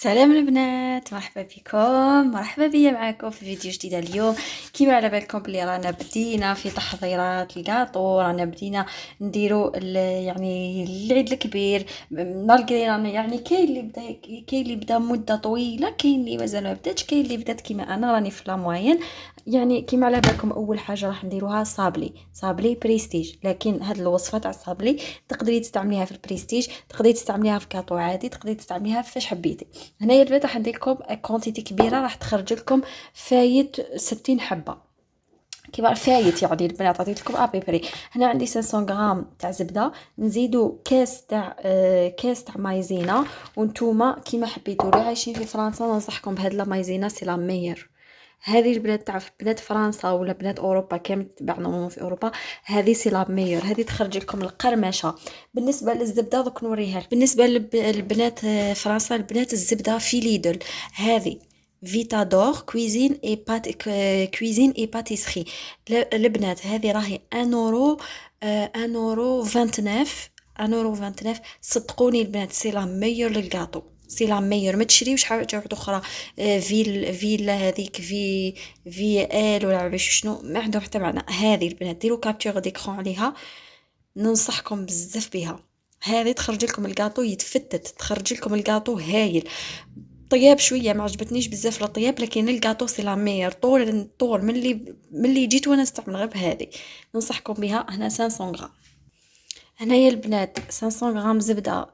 سلام البنات، مرحبا بكم، مرحبا بيا معاكم في فيديو جديد اليوم. كيما على بالكم بلي رانا بدينا في تحضيرات الكاطو، رانا بدينا نديرو يعني العيد الكبير. مالغري رانا يعني كاين اللي بدا مده طويله، كاين اللي مازال ما بداتش، كاين اللي بدات كيما انا راني في لا موين. يعني كيما على بالكم اول حاجه راح نديروها صابلي بريستيج، لكن هاد الوصفه تاع الصابلي تقدري تستعمليها في البريستيج، تقدري تستعمليها في كاطو عادي، تقدري تستعمليها فاش حبيتي. هنايا البنات راح ندير لكم كونتيتي كبيره، راح تخرج لكم فايت 60 حبه. كيما فايت يعني البنات عطيت لكم ابيبري. هنا عندي 500 غرام تاع زبده، نزيدو كاس تاع مايزينا. وانتوما كيما حبيتو، اللي عايشين في فرنسا ننصحكم بهاد لا مايزينا، سي لا ميور. هذه البنات تاع بنات فرنسا ولا بنات اوروبا كامل تبعنا في اوروبا، هذه سي لا ميور، هذه تخرج لكم القرمشه. بالنسبه للزبده دوك نوريها بالنسبه للبنات فرنسا، البنات الزبده في ليدل هذه فيتادور كويزين اي باتيسري. البنات هذه راهي 1 اورو، 1 اورو 29، 1 اورو 29. صدقوني البنات سي لا ميور للكاطو، سي لا ميور. ما تشريوش حاجه واحده اخرى، فيلا هذيك في ال ولا باش شنو، ما عندهم حتى معنى. هذه البنات ديروا كابتور ديكرون عليها، ننصحكم بزاف بها. هذه تخرج لكم الكاطو يتفتت، تخرج لكم الكاطو هايل. طياب شويه ما عجبتنيش بزاف الطياب، لكن الكاطو سي لا ميور. طول من اللي جيت وانا نستعمل غير بهذه، ننصحكم بها. هنا 500 غرام. هنايا البنات 500 غرام زبده،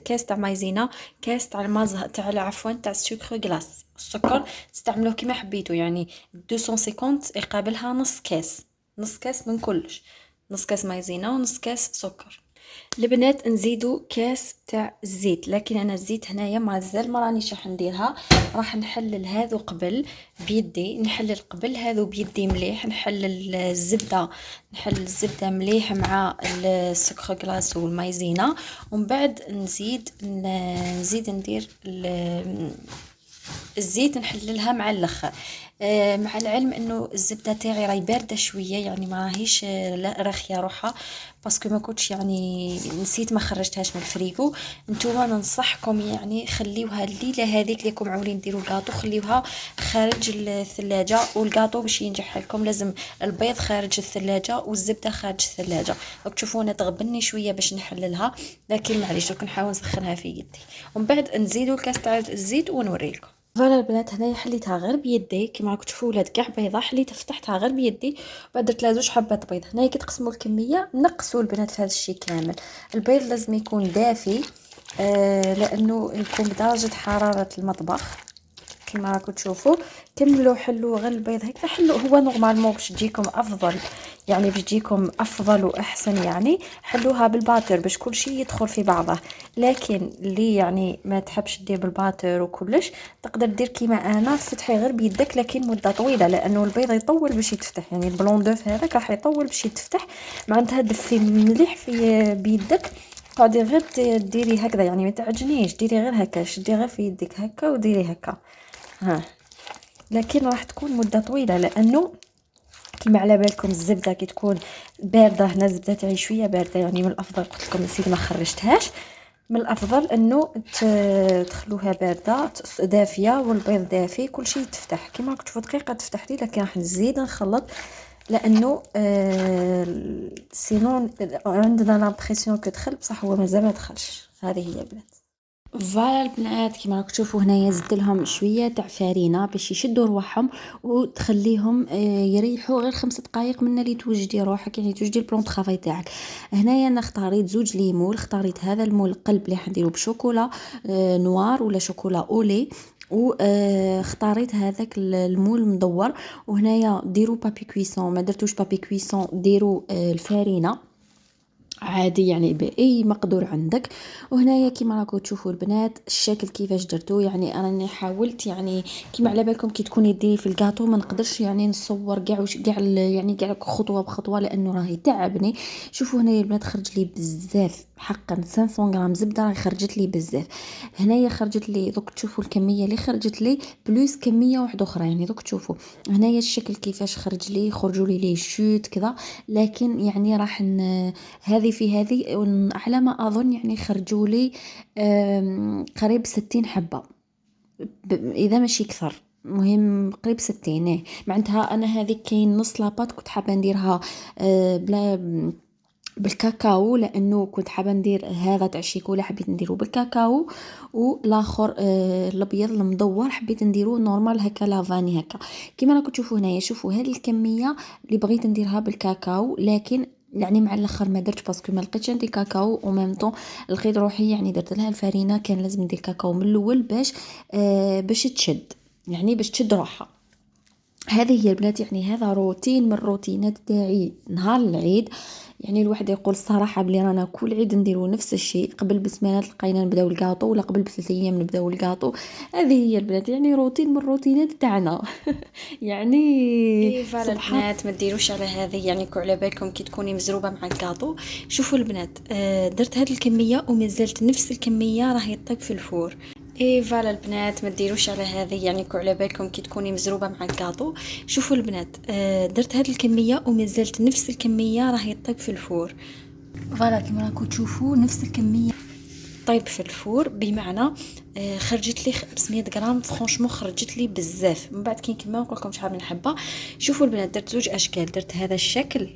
كاس تاع مايزينا، كاس تاع الماز تاع عفوا تاع السكر غلاس. السكر تستعملوه كيما حبيتو، يعني 250 يقابلها نص كاس من كلش، نص كاس مايزينا ونص كاس سكر. البنات نزيدو كاس تاع الزيت، لكن انا الزيت هنايا مازال ما رانيش راح نديرها، راح نحلل هذو قبل بيدي، نحلل قبل هذو بيدي مليح، نحلل الزبده مليح مع السكر كلاص والمايزينا، ومن بعد نزيد ندير الزيت نحللها مع الاخر. مع العلم انه الزبده تاعي راهي بارده شويه، يعني ما راهيش لا راخيه روحها، باسكو ما كنتش يعني نسيت ما خرجتهاش من الفريغو. نتوما ننصحكم يعني خليوها الليله هذيك اللي راكم عاولين ديروا الكاطو، خليوها خارج الثلاجه. والكاطو باش ينجح لكم لازم البيض خارج الثلاجه والزبده خارج الثلاجه. راك تشوفوا انا تغبني شويه باش نحللها، لكن معليش دوك نحاول نسخنها في يدي، ومن بعد نزيدوا الكاس تاع الزيت ونوريلكم. فوالا البنات هنايا حليتها غير بيدي كيما راكم تشوفوا، ولاد كاع بيضه حليتها فتحتها غير بيدي، بعد درت لها 2 حبات بيض. هنايا كي تقسموا الكميه نقصوا البنات في هذا الشيء كامل. البيض لازم يكون دافي، لانه يكون بدرجه حراره المطبخ كما راكم تشوفوا. كملوا حلوا غير البيض هيك، حلوا هو نورمالمون باش تجيكم افضل، يعني باش تجيكم افضل واحسن. يعني حلوها بالباتر باش كل شيء يدخل في بعضه. لكن اللي يعني ما تحبش دير بالباتر وكلش، تقدر دير كيما انا تفتحي غير بيدك، لكن مده طويله، لانه البيض يطول باش يتفتح، يعني البلون دوف هذاك راح يطول باش يتفتح. معناتها دفي مليح في بيدك، قاعدي غير ديري هكذا، يعني ما تعجنيش، ديري غير هكا، شدي غير في يدك هكا وديري هكا. ها، لكن راح تكون مده طويله، لانه كيما على بالكم الزبده كي تكون بارده، هنا الزبده تاعي شويه بارده، يعني من الافضل قلت لكم نسيت ما خرجتهاش، من الافضل انه تخلوها بارده دافيه، والبيض دافي كل شيء يتفتح كيما راكم تشوفوا. دقيقه تفتح لي، لكن راح نزيد نخلط، لانه سينون عندنا لامبريسيون كو دخل، بصح هو مازال ما دخلش. هذه هي البنات. فوالا البنات كيما راكم تشوفوا هنايا زدت لهم شويه تاع فارينه باش يشدوا رواحهم، وتخليهم يريحوا غير 5 دقائق من اللي توجدي روحك، يعني توجدي البلون طرافاي تاعك. هنايا انا اختاريت 2 ليمون، اختاريت هذا المول القلب اللي حنديرو بشوكولا نوار ولا شوكولا اولي، اختاريت هذاك المول المدور. وهنايا ديروا بابي كويسون، ما درتوش بابي كويسون ديروا الفارينه عادي، يعني باي مقدور عندك. وهنايا كيما راكم تشوفوا البنات الشكل كيفاش درتو، يعني انا حاولت، يعني كيما على بالكم كي تكوني ديري في الكاطو ما نقدرش يعني نصور كاع يعني كاع خطوه بخطوه، لانه راهي تعبني. شوفوا هنايا البنات خرج لي بزاف حقا، 500 غرام زبده راهي خرجت لي بزاف. هنايا خرجت لي دوك تشوفوا الكميه اللي خرجت لي بلوس كميه واحده اخرى، يعني دوك تشوفوا هنايا الشكل كيفاش خرج لي، خرجوا لي شوت كذا. لكن يعني راح هذه هذه في هذه على ما أظن يعني خرجوا لي قريب 60 حبة إذا ماشي كثر. مهم قريب 60 إيه. معناتها أنا هذه كاين نص لاباط كنت حابة نديرها بلا بالكاكاو، لانه كنت حابه ندير هذا تاع الشيكولا حبيت نديره بالكاكاو، والاخر الابيض المدور حبيت نديره نورمال هكا لافاني هكا كيما راكم تشوفوا هنايا. شوفوا هذه الكميه اللي بغيت نديرها بالكاكاو، لكن يعني مع الاخر ما درتش باسكو ما لقيتش عندي كاكاو او ميم طون لقيت روحي يعني درت لها الفرينه. كان لازم ندير كاكاو من الاول باش تشد، يعني باش تشد روحها. هذه هي البنات يعني هذا روتين من الروتينات تاعي نهار العيد. يعني الواحد يقول الصراحه بلي رانا كل عيد نديرو نفس الشيء. قبل بسمانات لقينا نبداو الكاطو، ولا قبل ب3 ايام نبداو الكاطو. هذه هي البنات يعني روتين من الروتينات تاعنا. يعني ايه فوالا البنات ما ديروش على هذه، يعني كون على بالكم كي تكوني مزروبه مع الكاطو. شوفوا البنات درت هذه الكميه ومازالت نفس الكميه راهي طيب في الفور. ايه فوالا البنات ما ديروش على هذه، يعني كون على بالكم كي تكوني مزروبه مع الكاطو. شوفوا البنات درت هذه الكميه ومازالت نفس الكميه راهي طيب في الفور. فوالا كيما راكم تشوفوا نفس الكميه طيب في الفور، بمعنى خرجت لي 500 غرام. فرانشمون خرجت لي بزاف. من بعد كي نكمل نقول لكم شحال من حبه. شوفوا البنات درت زوج اشكال، درت هذا الشكل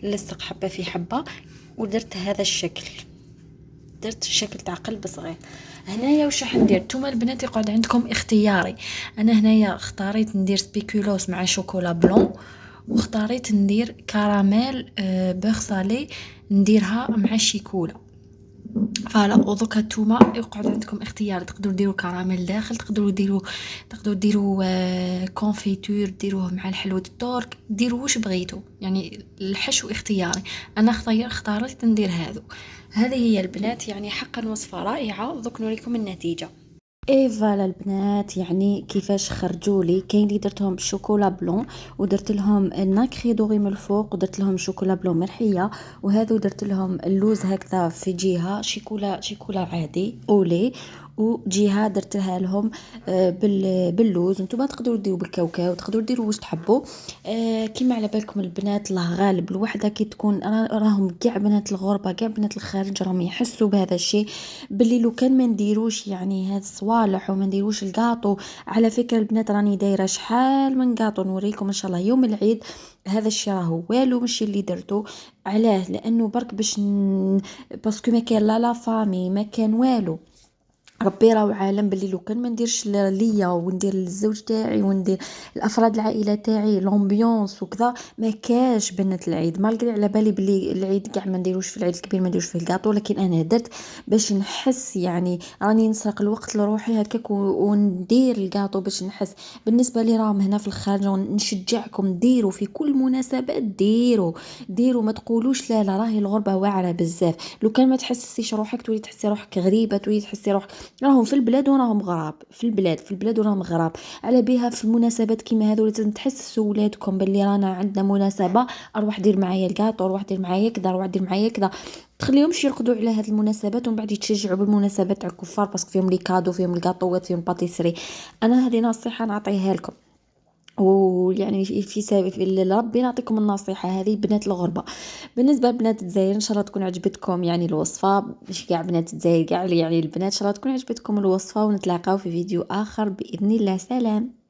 لصق حبه في حبه، ودرت هذا الشكل، درت الشكل تاع قلب صغير. هنايا واش راح ندير؟ نتوما البنات يقعد عندكم اختياري. انا هنايا اختاريت ندير سبيكولوس مع شوكولا بلون، واختاريت ندير كراميل بيغ صالي نديرها مع الشيكولا. فوالا ودوكا نتوما يقعد عندكم اختيار، تقدروا ديروا كراميل داخل، تقدروا ديروا كونفيتور، ديروه مع الحلوة الترك، ديروا واش بغيتوا، يعني الحشو اختياري. انا اختاريت ندير هذه هي البنات يعني حقا وصفة رائعة. دوك نوريكم النتيجة. اي فوالا البنات يعني كيفاش خرجوا لي. كاين اللي درتهم بالشوكولا بلون، ودرت لهم الناكري دوغي من الفوق، ودرت لهم شوكولا بلون مرحيه، وهذو درت لهم اللوز هكذا في جهه شيكولا عادي اولي، وجهه درت لهم باللوز. نتوما تقدروا ديروا بالكاوكاو، تقدروا ديروا واش تحبوا. كيما على بالكم البنات الله غالب الوحده كي تكون راهم كاع بنات الغربه كاع بنات الخارج راهم يحسوا بهذا الشيء، باللي لو كان ما نديروش يعني هاد الصوالح وما نديروش الكاطو. على فكره البنات راني دايره شحال من كاطو نوريكم ان شاء الله يوم العيد. هذا الشيء راهو والو ماشي اللي درته. علاه؟ لانه برك باسكو ما كان لا فامي ما كان والو. ربي راهو عالم باللي لو كان ما نديرش ليا وندير للزوج تاعي وندير الافراد العائله تاعي لومبيونس وكذا ما كاش بنت العيد. مالغري على بالي باللي العيد كاع ما نديروش في العيد الكبير ما نديروش فيه الكاطو، لكن انا درت باش نحس يعني راني نسرق الوقت لروحي هكاك وندير الكاطو باش نحس. بالنسبه لي راهم هنا في الخارج نشجعكم ديروا في كل مناسبات، ديروا ما تقولوش لا راهي الغربه واعره بزاف. لو كان ما تحسيش روحك تولي تحسي روحك غريبه، تولي تحسي روحك راهم في البلاد وراهم غراب في البلاد وراهم غراب. على بها في المناسبات كيما هذو لازم تحسسوا ولادكم باللي رانا عندنا مناسبه، اروح دير معايا الكاطو، اروح دير معايا كذا، اروح دير معايا كذا. تخليهمش يرقدوا على هذه المناسبات ومن بعد يتشجعوا بالمناسبات تاع الكفار باسكو فيهم لي كادو فيهم الكاطوات فيهم باتيسري. انا هذه نصيحه نعطيها لكم، ويعني في ربي نعطيكم النصيحه هذه بنات الغربه. بالنسبه لبنات الجزائر ان شاء الله تكون عجبتكم يعني الوصفه، مش كاع بنات الجزائر كاع يعني البنات ان شاء الله تكون عجبتكم الوصفه، ونتلاقاو في فيديو اخر باذن الله. سلام.